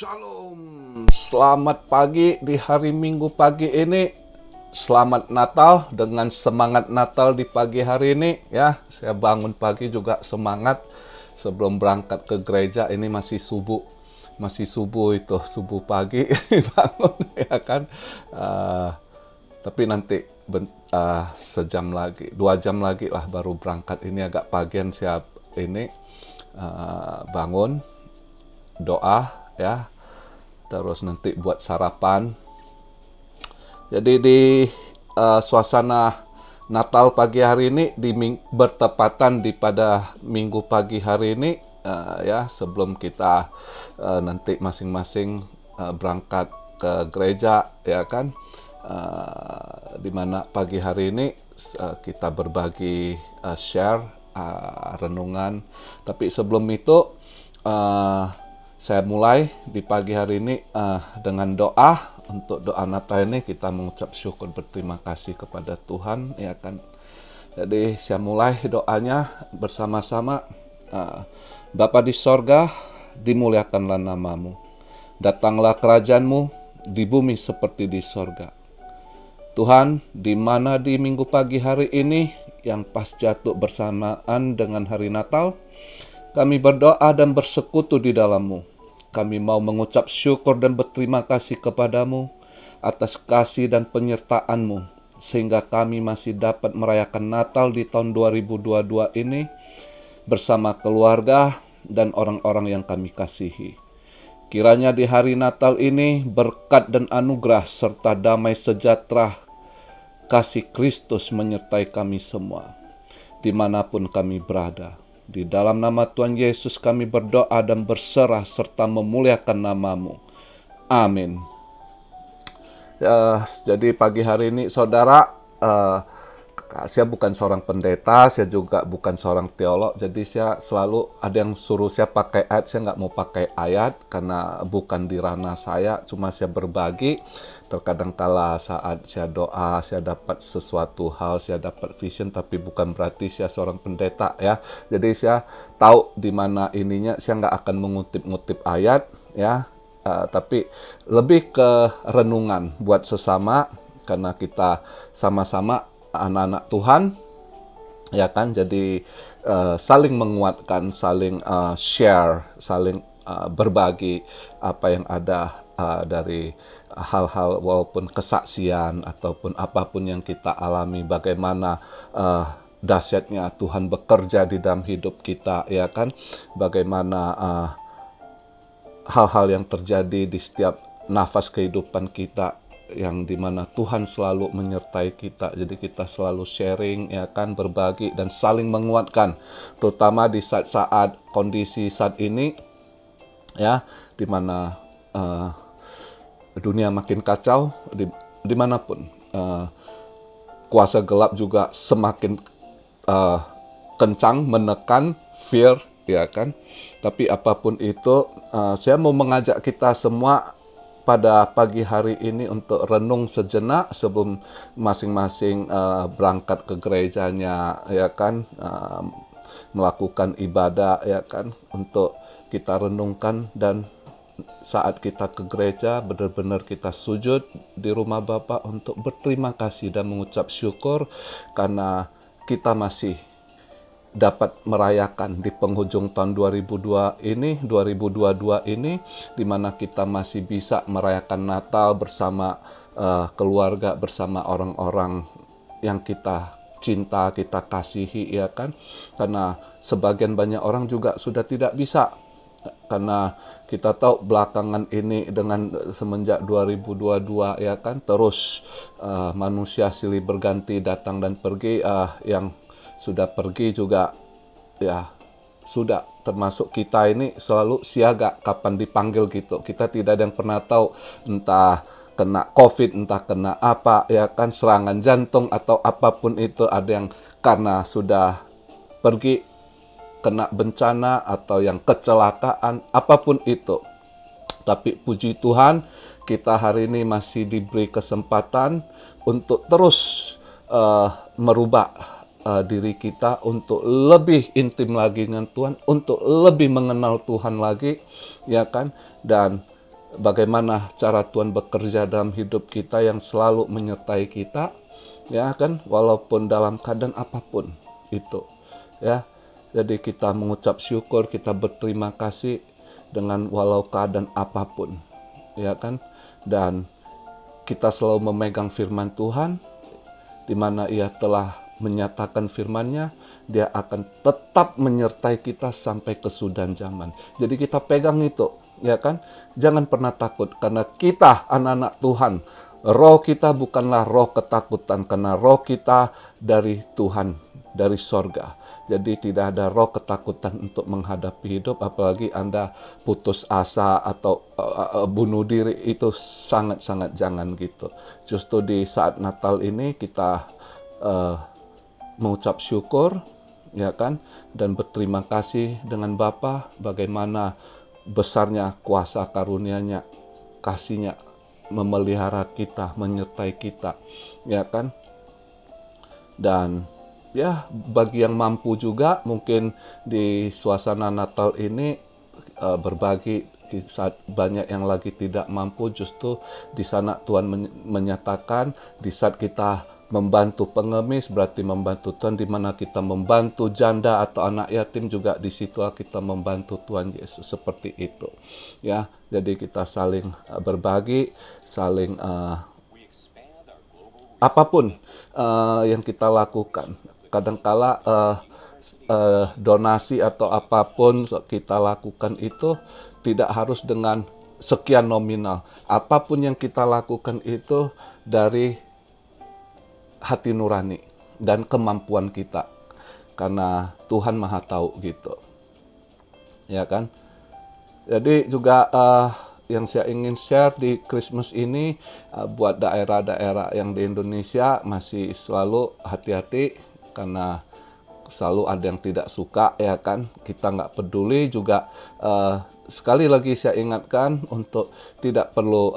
Shalom, selamat pagi di hari Minggu pagi ini. Selamat Natal, dengan semangat Natal di pagi hari ini ya. Saya bangun pagi juga semangat sebelum berangkat ke gereja. Ini masih subuh itu, subuh pagi bangun ya kan. Tapi nanti sejam lagi, 2 jam lagi lah baru berangkat. Ini agak pagian siap ini bangun, doa ya, terus nanti buat sarapan. Jadi di suasana Natal pagi hari ini bertepatan di pada Minggu pagi hari ini ya, sebelum kita nanti masing-masing berangkat ke gereja ya kan, dimana pagi hari ini kita berbagi share renungan. Tapi sebelum itu saya mulai di pagi hari ini dengan doa. Untuk doa Natal ini kita mengucap syukur, berterima kasih kepada Tuhan ya kan. Jadi saya mulai doanya bersama-sama. Bapa di sorga, dimuliakanlah namamu. Datanglah kerajaanmu di bumi seperti di sorga. Tuhan, di mana di minggu pagi hari ini yang pas jatuh bersamaan dengan hari Natal, kami berdoa dan bersekutu di dalam-Mu. Kami mau mengucap syukur dan berterima kasih kepadamu atas kasih dan penyertaan-Mu, sehingga kami masih dapat merayakan Natal di tahun 2022 ini bersama keluarga dan orang-orang yang kami kasihi. Kiranya di hari Natal ini berkat dan anugerah serta damai sejahtera kasih Kristus menyertai kami semua, dimanapun kami berada. Di dalam nama Tuhan Yesus kami berdoa dan berserah serta memuliakan namamu. Amin. Jadi pagi hari ini saudara, saya bukan seorang pendeta, saya juga bukan seorang teolog. Jadi saya selalu ada yang suruh saya pakai ayat, saya nggak mau pakai ayat karena bukan di ranah saya. Cuma saya berbagi. Terkadang kala saat saya doa, saya dapat sesuatu hal, saya dapat vision, tapi bukan berarti saya seorang pendeta ya. Jadi saya tahu di mana ininya, saya nggak akan mengutip-ngutip ayat ya, tapi lebih ke renungan buat sesama, karena kita sama-sama anak-anak Tuhan ya kan. Jadi saling menguatkan, saling share, saling berbagi apa yang ada dari hal-hal, walaupun kesaksian ataupun apapun yang kita alami, bagaimana dahsyatnya Tuhan bekerja di dalam hidup kita ya kan, bagaimana hal-hal yang terjadi di setiap nafas kehidupan kita, yang dimana Tuhan selalu menyertai kita. Jadi kita selalu sharing ya kan, berbagi dan saling menguatkan, terutama di saat-saat kondisi saat ini ya, dimana dunia makin kacau, dimanapun kuasa gelap juga semakin kencang menekan, fear ya kan. Tapi apapun itu, saya mau mengajak kita semua pada pagi hari ini untuk renung sejenak sebelum masing-masing berangkat ke gerejanya ya kan, melakukan ibadah ya kan, untuk kita renungkan. Dan saat kita ke gereja, benar-benar kita sujud di rumah Bapa untuk berterima kasih dan mengucap syukur karena kita masih dapat merayakan di penghujung tahun 2022 ini, di mana kita masih bisa merayakan Natal bersama keluarga, bersama orang-orang yang kita cinta, kita kasihi ya kan. Karena sebagian banyak orang juga sudah tidak bisa, karena kita tahu belakangan ini dengan semenjak 2022 ya kan, terus manusia silih berganti, datang dan pergi. Yang sudah pergi juga ya sudah, termasuk kita ini selalu siaga kapan dipanggil gitu. Kita tidak ada yang pernah tahu, entah kena COVID, entah kena apa ya kan, serangan jantung atau apapun itu. Ada yang karena sudah pergi kena bencana atau yang kecelakaan, apapun itu. Tapi puji Tuhan, kita hari ini masih diberi kesempatan untuk terus merubah diri kita untuk lebih intim lagi dengan Tuhan, untuk lebih mengenal Tuhan lagi ya kan. Dan bagaimana cara Tuhan bekerja dalam hidup kita yang selalu menyertai kita, ya kan, walaupun dalam keadaan apapun itu, ya. Jadi kita mengucap syukur, kita berterima kasih dengan walau keadaan apapun, ya kan. Dan kita selalu memegang firman Tuhan, di mana Ia telah menyatakan firman-Nya, Dia akan tetap menyertai kita sampai kesudahan zaman. Jadi kita pegang itu, ya kan. Jangan pernah takut, karena kita anak-anak Tuhan. Roh kita bukanlah roh ketakutan, karena roh kita dari Tuhan, dari sorga. Jadi tidak ada roh ketakutan untuk menghadapi hidup, apalagi Anda putus asa atau bunuh diri, itu sangat-sangat jangan gitu. Justru di saat Natal ini kita mengucap syukur, ya kan, dan berterima kasih dengan Bapa bagaimana besarnya kuasa karunia-Nya, kasih-Nya memelihara kita, menyertai kita, ya kan. Dan ya, bagi yang mampu juga mungkin di suasana Natal ini berbagi. Di saat banyak yang lagi tidak mampu, justru di sana Tuhan menyatakan, di saat kita membantu pengemis berarti membantu Tuhan, di mana kita membantu janda atau anak yatim juga di situ kita membantu Tuhan Yesus, seperti itu. Ya, jadi kita saling berbagi, saling apapun yang kita lakukan. Kadangkala donasi atau apapun kita lakukan itu tidak harus dengan sekian nominal. Apapun yang kita lakukan itu dari hati nurani dan kemampuan kita, karena Tuhan Maha tahu gitu, ya kan. Jadi juga yang saya ingin share di Christmas ini, buat daerah-daerah yang di Indonesia masih selalu hati-hati, karena selalu ada yang tidak suka, ya kan. Kita nggak peduli juga. Sekali lagi saya ingatkan untuk tidak perlu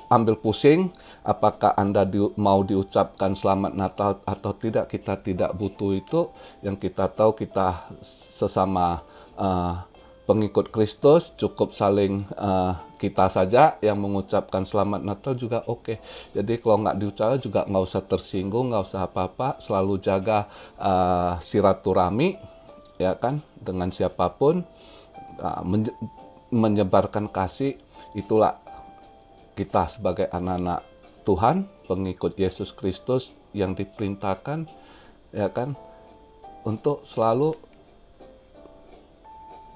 ambil pusing apakah Anda mau diucapkan selamat Natal atau tidak. Kita tidak butuh itu. Yang kita tahu, kita sesama pengikut Kristus, cukup saling kita saja yang mengucapkan selamat Natal juga oke. Jadi kalau nggak diucapkan juga nggak usah tersinggung, nggak usah apa-apa. Selalu jaga silaturahmi, ya kan, dengan siapapun, menyebarkan kasih. Itulah kita sebagai anak-anak Tuhan, pengikut Yesus Kristus yang diperintahkan, ya kan, untuk selalu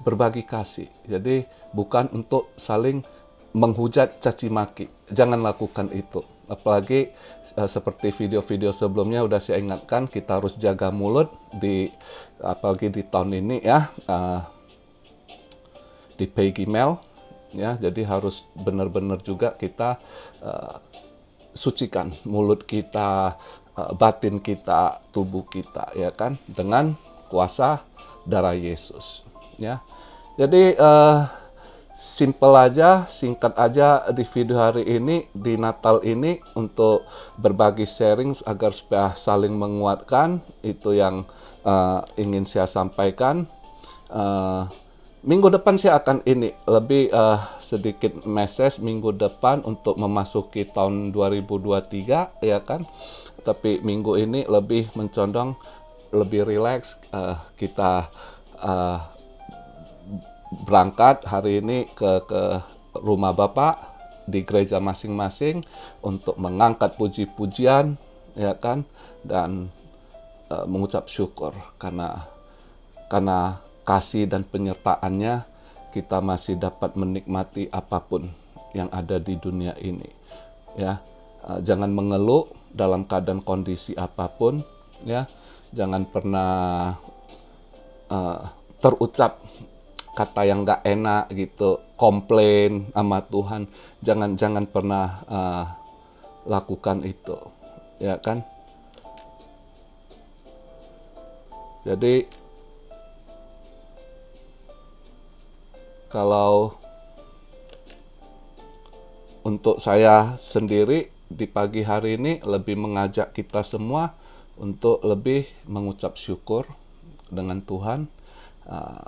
berbagi kasih. Jadi bukan untuk saling menghujat, caci maki. Jangan lakukan itu. Apalagi seperti video-video sebelumnya udah saya ingatkan, kita harus jaga mulut apalagi di tahun ini, ya, di Peggy Mel, ya. Jadi harus benar-benar juga kita sucikan mulut kita, batin kita, tubuh kita, ya kan, dengan kuasa darah Yesus, ya. Jadi simple aja, singkat aja di video hari ini, di Natal ini, untuk berbagi sharing agar supaya saling menguatkan. Itu yang ingin saya sampaikan. Minggu depan saya akan lebih sedikit message minggu depan untuk memasuki tahun 2023, ya kan. Tapi minggu ini lebih mencondong, lebih rileks. Kita berangkat hari ini ke rumah Bapak di gereja masing-masing untuk mengangkat puji-pujian, ya kan, dan mengucap syukur karena kasih dan penyertaannya kita masih dapat menikmati apapun yang ada di dunia ini, ya. Jangan mengeluh dalam keadaan kondisi apapun, ya. Jangan pernah terucap kata yang nggak enak gitu, komplain sama Tuhan. Jangan pernah lakukan itu, ya kan. Jadi kalau untuk saya sendiri di pagi hari ini lebih mengajak kita semua untuk lebih mengucap syukur dengan Tuhan,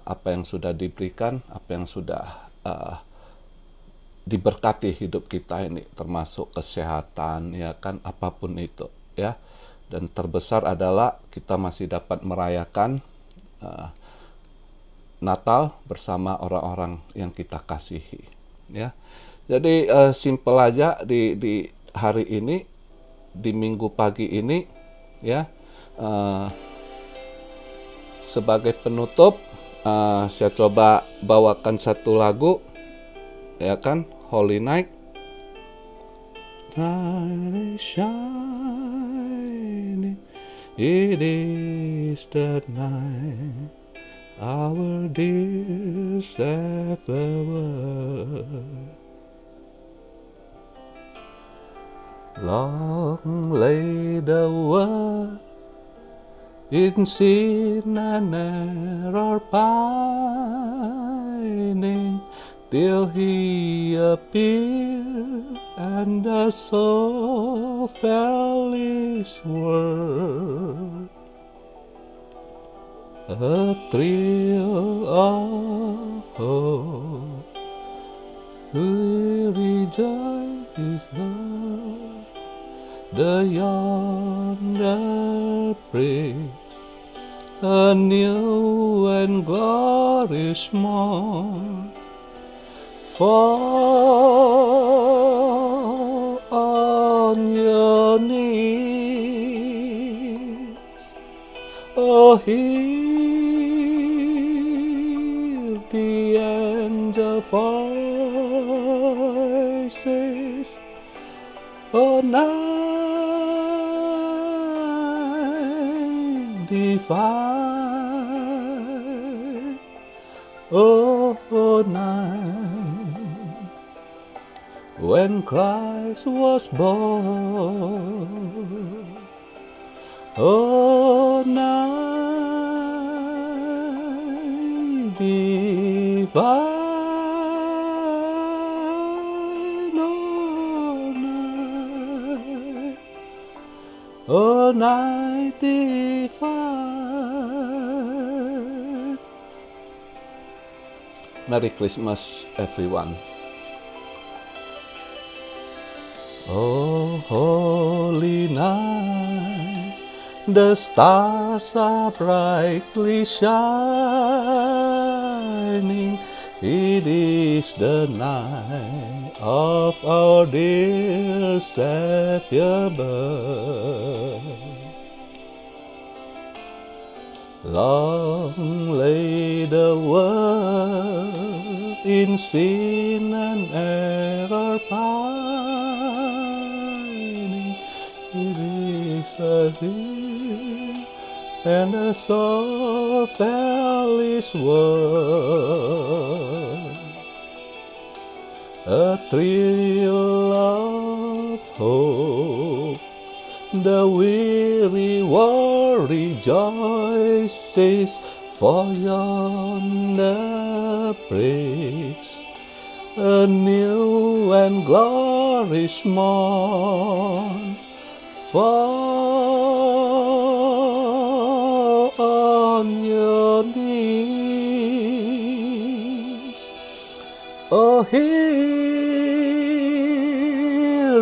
apa yang sudah diberikan, apa yang sudah diberkati hidup kita ini, termasuk kesehatan, ya kan, apapun itu, ya. Dan terbesar adalah kita masih dapat merayakan Natal bersama orang-orang yang kita kasihi, ya. Jadi simple aja di hari ini, di minggu pagi ini, ya. eh, Sebagai penutup, saya coba bawakan satu lagu, ya kan, Holy Night. Night is shining, it is the night our dear Savior. Long lay the world in sin and error pining, till he appeared and the soul fell his word. A thrill of hope, we rejoice, the yonder breaks a new and glorious morn. Fall on your knees, oh, hear the angel voices, oh, night divine, oh, night when Christ was born, oh, night divine, oh, night divine. Merry Christmas, everyone. Oh, holy night, the stars are brightly shining. It is the night of our dear Savior birth. Long lay the world in sin and error pining. It is a sin, and the soul fell his word. A thrill of hope, the weary world rejoices, for yonder breaks a new and glorious morn. Fall on your knees, oh, hear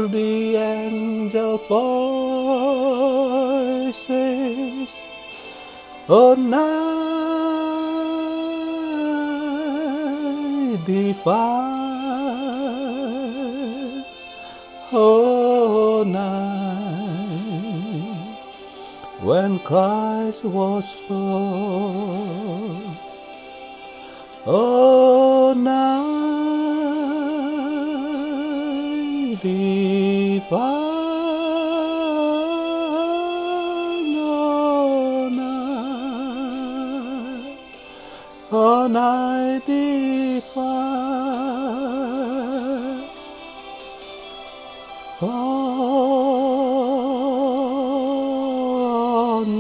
the angel voices, oh, night divine, oh, night when Christ was born, oh, night divine, oh, night divine. On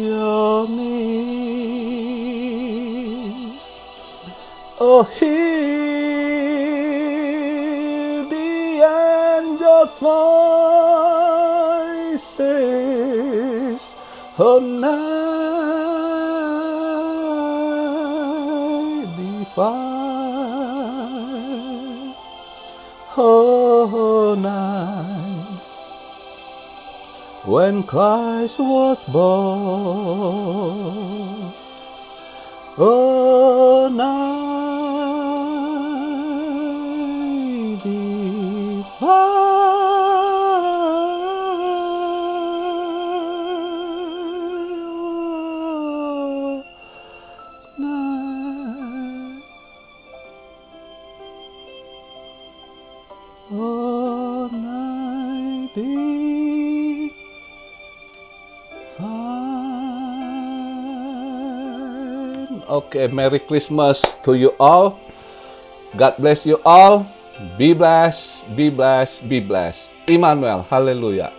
your knees, oh, hear the angel voices, oh, night divine, Oh, night when Christ was born. Oh, night divine. Night. Oh, night divine. Okay, Merry Christmas to you all. God bless you all. Be blessed, be blessed, be blessed. Emmanuel, hallelujah.